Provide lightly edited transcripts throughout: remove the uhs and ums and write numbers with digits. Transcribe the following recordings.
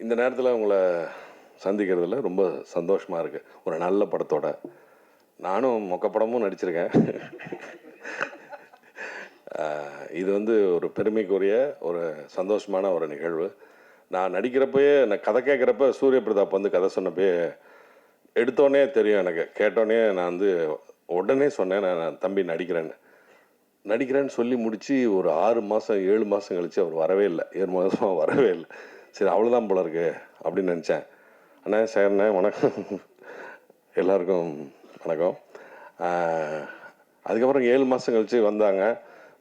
இந்த நேரத்தில் உங்களை சந்திக்கிறதுல ரொம்ப சந்தோஷமாக இருக்குது. ஒரு நல்ல படத்தோட நானும் மொக்க படமும் நடிச்சிருக்கேன். இது வந்து ஒரு பெருமைக்குரிய ஒரு சந்தோஷமான ஒரு நிகழ்வு. நான் நடிக்கிறப்பயே நான் கதை கேட்குறப்ப சூரிய பிரதாப் வந்து கதை சொன்னப்பே எடுத்தோடனே தெரியும் எனக்கு. கேட்டோடனே நான் வந்து உடனே சொன்னேன், நான் தம்பி நடிக்கிறேன்னு சொல்லி முடித்து ஒரு 6 மாதம் 7 மாதம் கழித்து அவர் வரவே இல்லை. 7 மாதமாக வரவே இல்லை. சரி அவ்வளோதான் போல இருக்கு அப்படின்னு நினச்சேன். அண்ணா சார்ண்ணே வணக்கம், எல்லாருக்கும் வணக்கம். அதுக்கப்புறம் 7 மாதம் கழித்து வந்தாங்க.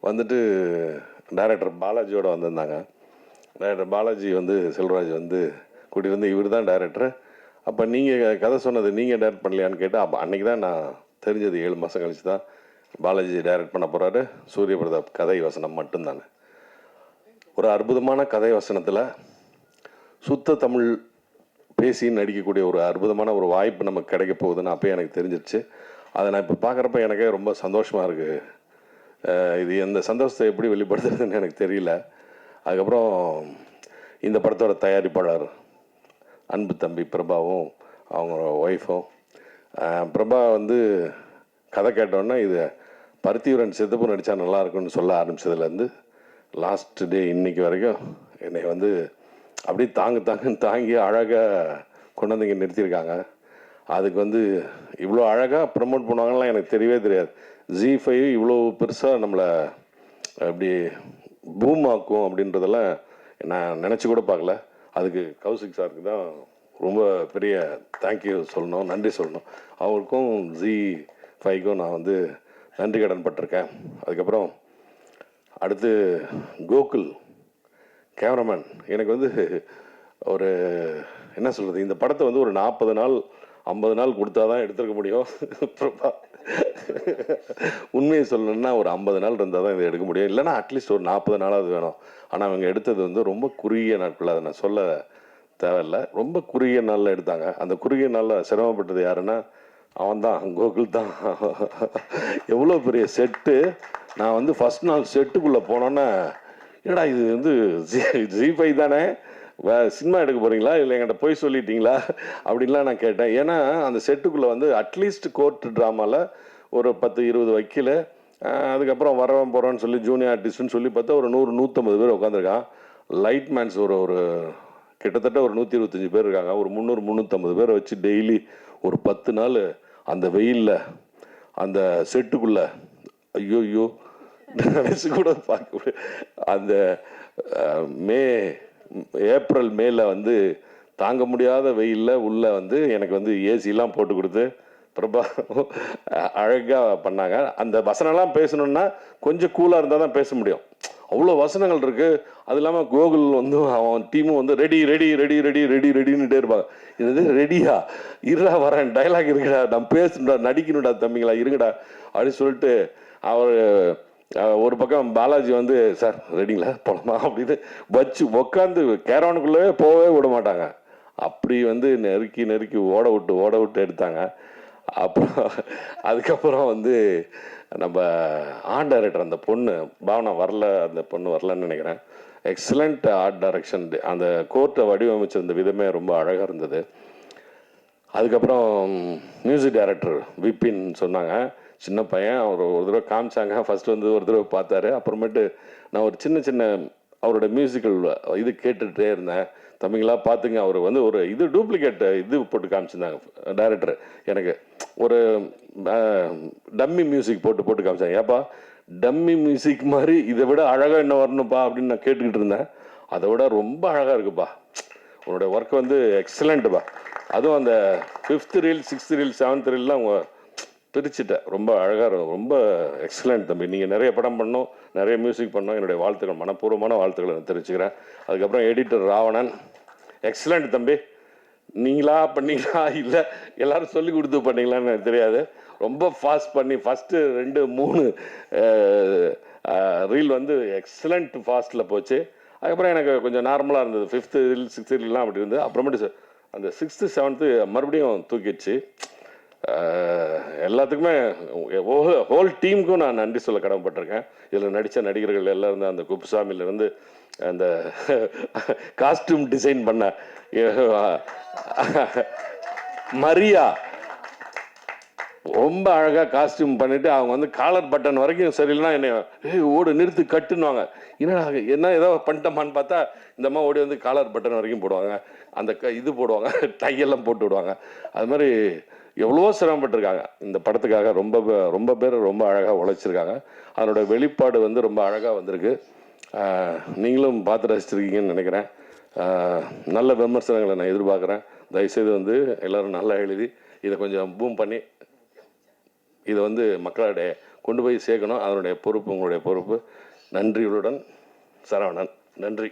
வந்துட்டு டைரக்டர் பாலாஜியோடு வந்திருந்தாங்க. டைரக்டர் பாலாஜி வந்து செல்வராஜ் வந்து கூட்டி வந்து இவர் தான் டைரக்டர், அப்போ நீங்கள் கதை சொன்னது நீங்கள் டைரக்ட் பண்ணலையான்னு கேட்டால் அப்போ அன்றைக்கி தான் நான் தெரிஞ்சது. 7 மாதம் கழித்து தான் பாலாஜி டைரக்ட் பண்ண போகிறாரு. சூரிய பிரதாப் கதை வசனம் மட்டும்தானே. ஒரு அற்புதமான கதை வசனத்தில் சுத்த தமிழ் பேசி நடிக்கக்கூடிய ஒரு அற்புதமான ஒரு வாய்ப்பு நமக்கு கிடைக்க போகுதுன்னு அப்போ எனக்கு தெரிஞ்சிருச்சு. அதை நான் இப்போ பார்க்குறப்ப எனக்கே ரொம்ப சந்தோஷமாக இருக்குது. இது எந்த சந்தோஷத்தை எப்படி வெளிப்படுத்துறதுன்னு எனக்கு தெரியல. அதுக்கப்புறம் இந்த படத்தோட தயாரிப்பாளர் அன்பு தம்பி பிரபாவும் அவங்க ஒய்ஃபும். பிரபா வந்து கதை கேட்டோன்னா இது பருத்தியூரன் சித்தப்பு நடித்தா நல்லாயிருக்குன்னு சொல்ல ஆரம்பித்ததுலேருந்து லாஸ்ட் டே இன்னைக்கு வரைக்கும் என்னை வந்து அப்படியே தாங்குன்னு தாங்கி அழகாக கொண்டு வந்து இங்கே நிறுத்தியிருக்காங்க. அதுக்கு வந்து இவ்வளோ அழகாக ப்ரமோட் பண்ணுவாங்கலாம் எனக்கு தெரியவே தெரியாது. Zee5 இவ்வளோ பெருசாக நம்மளை அப்படி பூம் ஆக்கும் அப்படின்றதெல்லாம் நான் நினச்சி கூட பார்க்கல. அதுக்கு கௌசிக் சாருக்கு தான் ரொம்ப பெரிய தேங்க்யூ சொல்லணும், நன்றி சொல்லணும். அவருக்கும் Zee5க்கும் நான் வந்து நன்றி கடன் பட்டிருக்கேன். அதுக்கப்புறம் அடுத்து கோகுல் கேமராமேன். எனக்கு வந்து ஒரு என்ன சொல்கிறது, இந்த படத்தை வந்து ஒரு 40 நாள் 50 நாள் கொடுத்தா தான் எடுத்துருக்க முடியும். உண்மையை சொல்லணும்னா ஒரு 50 நாள் இருந்தால் தான் இதை எடுக்க முடியும், இல்லைனா அட்லீஸ்ட் ஒரு 40 நாளாவது வேணும். ஆனால் அவங்க எடுத்தது வந்து ரொம்ப குறுகிய நாட்கள், அதை நான் சொல்ல தேவையில்லை, ரொம்ப குறுகிய நாளில் எடுத்தாங்க. அந்த குறுகிய நாளில் சிரமப்பட்டது யாருன்னா அவன் தான், கோகுல் தான். எவ்வளோ பெரிய செட்டு. நான் வந்து ஃபஸ்ட் நாள் செட்டுக்குள்ளே போனோன்னே ஏடா இது வந்து Zee5 தானே, சினிமா எடுக்க போகிறீங்களா இல்லை என்கிட்ட போய் சொல்லிட்டீங்களா அப்படின்லாம் நான் கேட்டேன். ஏன்னா அந்த செட்டுக்குள்ளே வந்து அட்லீஸ்ட் கோர்ட் ட்ராமாவில் ஒரு 10-20 வக்கீல், அதுக்கப்புறம் வரவன் போகிறோன்னு சொல்லி ஜூனியர் ஆர்டிஸ்ட்னு சொல்லி பார்த்தா ஒரு 100-150 பேர் உட்காந்துருக்கான். லைட் மேன்ஸ் ஒரு கிட்டத்தட்ட ஒரு 125 பேர் இருக்காங்க. ஒரு 300-350 பேரை வச்சு டெய்லி ஒரு 10 நாள் அந்த வெயிலில் அந்த செட்டுக்குள்ளே ஐயோ நினச்சி கூட பார்க்க. அந்த ஏப்ரல் மேல வந்து தாங்க முடியாத வெயிலில் உள்ளே வந்து எனக்கு வந்து ஏசிலாம் போட்டு கொடுத்து பிரபா அழகாக பண்ணாங்க. அந்த வசனம்லாம் பேசணுன்னா கொஞ்சம் கூலாக இருந்தால் தான் பேச முடியும், அவ்வளோ வசனங்கள் இருக்குது. அது இல்லாமல் கோகுல் வந்து அவன் டீமும் வந்து ready ready ready ready ready ரெடின்னுட்டே இருப்பாங்க. இது ரெடியா இருடா வரேன், டைலாக் இருக்குடா, நான் பேசணுடா, நடிக்கணுடா தம்பிங்களா இருங்கடா அப்படின்னு சொல்லிட்டு அவர் ஒரு பக்கம் பாலாஜி வந்து சார் ரெடிங்களா போகலாமா அப்படின்னு வச்சு உட்காந்து கேரவனுக்குள்ளே போகவே விட மாட்டாங்க. அப்படி வந்து நெருக்கி ஓட விட்டு எடுத்தாங்க. அப்புறம் அதுக்கப்புறம் வந்து நம்ம ஆர்ட் டைரக்டர் அந்த பொண்ணு பாவனா வரல, அந்த பொண்ணு வரலன்னு நினைக்கிறேன். Excellent art direction. அந்த கோர்ட்டை வடிவமைச்சிருந்த விதமே ரொம்ப அழகாக இருந்தது. அதுக்கப்புறம் மியூசிக் டைரக்டர் விபின் சொன்னாங்க, சின்ன பையன், அவர் ஒரு தடவை காமிச்சாங்க. ஃபர்ஸ்ட் வந்து ஒரு தடவை பார்த்தாரு. அப்புறமேட்டு நான் ஒரு சின்ன அவரோட மியூசிக்கல் இது கேட்டுகிட்டே இருந்தேன். தம்பிங்களா பார்த்துங்க, அவர் வந்து ஒரு இது டூப்ளிகேட் இது போட்டு காமிச்சிருந்தாங்க டைரக்டர். எனக்கு ஒரு டம்மி மியூசிக் போட்டு காமிச்சாங்க. ஏப்பா டம்மி மியூசிக் மாதிரி இதை விட அழகாக என்ன வரணும்ப்பா அப்படின்னு நான் கேட்டுக்கிட்டு இருந்தேன். அதை விட ரொம்ப அழகாக இருக்குப்பா, உன்னோட ஒர்க் வந்து எக்ஸலண்ட்டுப்பா. அதுவும் அந்த 5th reel 6th reel 7th ரீல்லாம் அவங்க பிரிச்சுட்டேன். ரொம்ப அழகாக இருக்கும், ரொம்ப எக்ஸலண்ட் தம்பி. நீங்கள் நிறைய படம் பண்ணணும், நிறைய மியூசிக் பண்ணணும். என்னுடைய வாழ்த்துக்கள், மனப்பூர்வமான வாழ்த்துக்களை நான் தெரிவிச்சுக்கிறேன். அதுக்கப்புறம் எடிட்டர் ராவணன், எக்ஸலண்ட் தம்பி. நீங்களா பண்ணீங்களா இல்லை எல்லாரும் சொல்லி கொடுத்து பண்ணீங்களான்னு எனக்கு தெரியாது. ரொம்ப ஃபாஸ்ட் பண்ணி ஃபஸ்ட்டு 2-3 ரீல் வந்து எக்ஸலண்ட் ஃபாஸ்ட்டில் போச்சு. அதுக்கப்புறம் எனக்கு கொஞ்சம் நார்மலாக இருந்தது. 5th ரீல் 6th ரீல்லாம் அப்படி இருந்தது. அப்புறமேட்டு அந்த 6th 7th மறுபடியும் தூக்கிடுச்சு. எல்லாத்துக்குமே ஹோல் டீமுக்கும் நான் நன்றி சொல்ல கடமைப்பட்டிருக்கேன். இதில் நடித்த நடிகர்கள் எல்லாரும் அந்த குப்புசாமியிலேருந்து அந்த காஸ்டியூம் டிசைன் பண்ண மரியா ரொம்ப அழகாக காஸ்டியூம் பண்ணிவிட்டு அவங்க வந்து காலர் பட்டன் வரைக்கும் சரியில்லைனா என்னை ஓடு நிறுத்து கட்டுன்னுவாங்க. என்ன ஏதோ பண்ணிட்டோமான்னு பார்த்தா இந்த அம்மா ஓடி வந்து காலர் பட்டன் வரைக்கும் போடுவாங்க, அந்த இது போடுவாங்க, டையெல்லாம் போட்டு விடுவாங்க. அது மாதிரி எவ்வளோ சிரமப்பட்டிருக்காங்க இந்த படத்துக்காக. ரொம்ப பேர் ரொம்ப அழகாக உழைச்சிருக்காங்க. அதனோட வெளிப்பாடு வந்து ரொம்ப அழகாக வந்திருக்கு. நீங்களும் பார்த்து ரசிச்சிருக்கீங்கன்னு நினைக்கிறேன். நல்ல விமர்சனங்களை நான் எதிர்பார்க்குறேன். தயவுசெய்து வந்து எல்லோரும் நல்லா எழுதி இதை கொஞ்சம் பூம் பண்ணி இதை வந்து மக்களிடையே கொண்டு போய் சேர்க்கணும். அதனுடைய பொறுப்பு உங்களுடைய பொறுப்பு. நன்றிகளுடன் சரவணன். நன்றி.